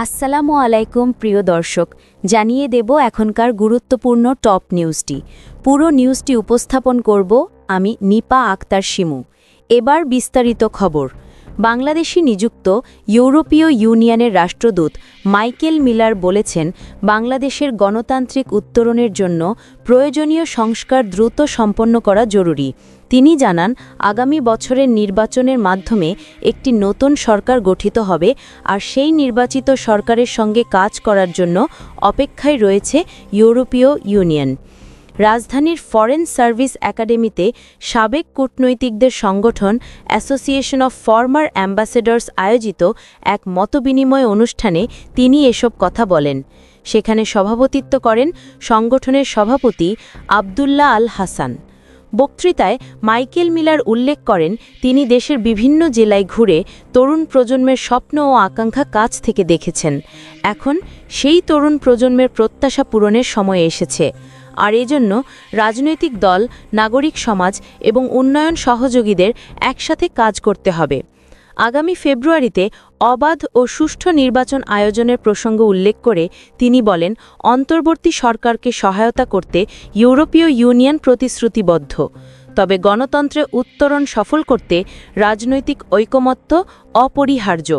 আসসালামু আলাইকুম প্রিয় দর্শক, জানিয়ে দেব এখনকার গুরুত্বপূর্ণ টপ নিউজটি। পুরো নিউজটি উপস্থাপন করব আমি নিপা আক্তার শিমু। এবার বিস্তারিত খবর। বাংলাদেশে নিযুক্ত ইউরোপীয় ইউনিয়নের রাষ্ট্রদূত মাইকেল মিলার বলেছেন, বাংলাদেশের গণতান্ত্রিক উত্তরণের জন্য প্রয়োজনীয় সংস্কার দ্রুত সম্পন্ন করা জরুরি। তিনি জানান, আগামী বছরের নির্বাচনের মাধ্যমে একটি নতুন সরকার গঠিত হবে, আর সেই নির্বাচিত সরকারের সঙ্গে কাজ করার জন্য অপেক্ষায় রয়েছে ইউরোপীয় ইউনিয়ন। রাজধানীর ফরেন সার্ভিস একাডেমিতে সাবেক কূটনৈতিকদের সংগঠন অ্যাসোসিয়েশন অফ ফরমার অ্যাম্বাসেডর্স আয়োজিত এক মতবিনিময় অনুষ্ঠানে তিনি এসব কথা বলেন। সেখানে সভাপতিত্ব করেন সংগঠনের সভাপতি আবদুল্লাহ আল হাসান। বক্তৃতায় মাইকেল মিলার উল্লেখ করেন, তিনি দেশের বিভিন্ন জেলায় ঘুরে তরুণ প্রজন্মের স্বপ্ন ও আকাঙ্ক্ষা কাছ থেকে দেখেছেন। এখন সেই তরুণ প্রজন্মের প্রত্যাশা পূরণের সময় এসেছে, আর এজন্য রাজনৈতিক দল, নাগরিক সমাজ এবং উন্নয়ন সহযোগীদের একসাথে কাজ করতে হবে। আগামী ফেব্রুয়ারিতে অবাধ ও সুষ্ঠু নির্বাচন আয়োজনের প্রসঙ্গ উল্লেখ করে তিনি বলেন, অন্তর্বর্তী সরকারকে সহায়তা করতে ইউরোপীয় ইউনিয়ন প্রতিশ্রুতিবদ্ধ। তবে গণতন্ত্রের উত্তরণ সফল করতে রাজনৈতিক ঐকমত্য অপরিহার্য।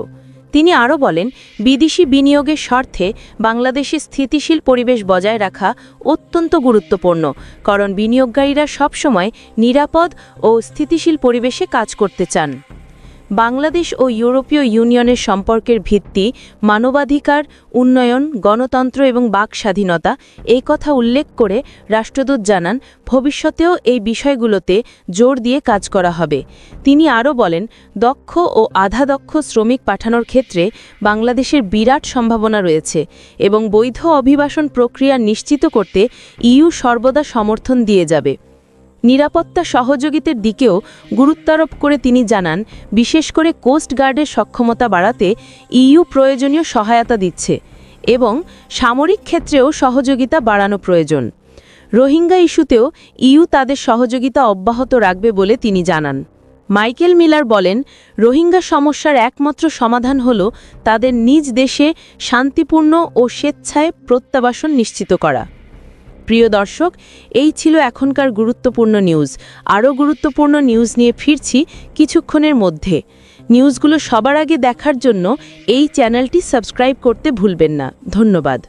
তিনি আরও বলেন, বিদেশি বিনিয়োগের স্বার্থে বাংলাদেশে স্থিতিশীল পরিবেশ বজায় রাখা অত্যন্ত গুরুত্বপূর্ণ, কারণ বিনিয়োগকারীরা সবসময় নিরাপদ ও স্থিতিশীল পরিবেশে কাজ করতে চান। বাংলাদেশ ও ইউরোপীয় ইউনিয়নের সম্পর্কের ভিত্তি মানবাধিকার, উন্নয়ন, গণতন্ত্র এবং বাক স্বাধীনতা। এই কথা উল্লেখ করে রাষ্ট্রদূত জানান, ভবিষ্যতেও এই বিষয়গুলোতে জোর দিয়ে কাজ করা হবে। তিনি আরও বলেন, দক্ষ ও আধা দক্ষ শ্রমিক পাঠানোর ক্ষেত্রে বাংলাদেশের বিরাট সম্ভাবনা রয়েছে এবং বৈধ অভিবাসন প্রক্রিয়া নিশ্চিত করতে ইইউ সর্বদা সমর্থন দিয়ে যাবে। নিরাপত্তা সহযোগিতার দিকেও গুরুত্বারোপ করে তিনি জানান, বিশেষ করে কোস্ট গার্ডের সক্ষমতা বাড়াতে ইইউ প্রয়োজনীয় সহায়তা দিচ্ছে এবং সামরিক ক্ষেত্রেও সহযোগিতা বাড়ানো প্রয়োজন। রোহিঙ্গা ইস্যুতেও ইইউ তাদের সহযোগিতা অব্যাহত রাখবে বলে তিনি জানান। মাইকেল মিলার বলেন, রোহিঙ্গা সমস্যার একমাত্র সমাধান হল তাদের নিজ দেশে শান্তিপূর্ণ ও স্বেচ্ছায় প্রত্যাবাসন নিশ্চিত করা। প্রিয় দর্শক, এই ছিল এখনকার গুরুত্বপূর্ণ নিউজ। আরও গুরুত্বপূর্ণ নিউজ নিয়ে ফিরছি কিছুক্ষণের মধ্যে। নিউজগুলো সবার আগে দেখার জন্য এই চ্যানেলটি সাবস্ক্রাইব করতে ভুলবেন না। ধন্যবাদ।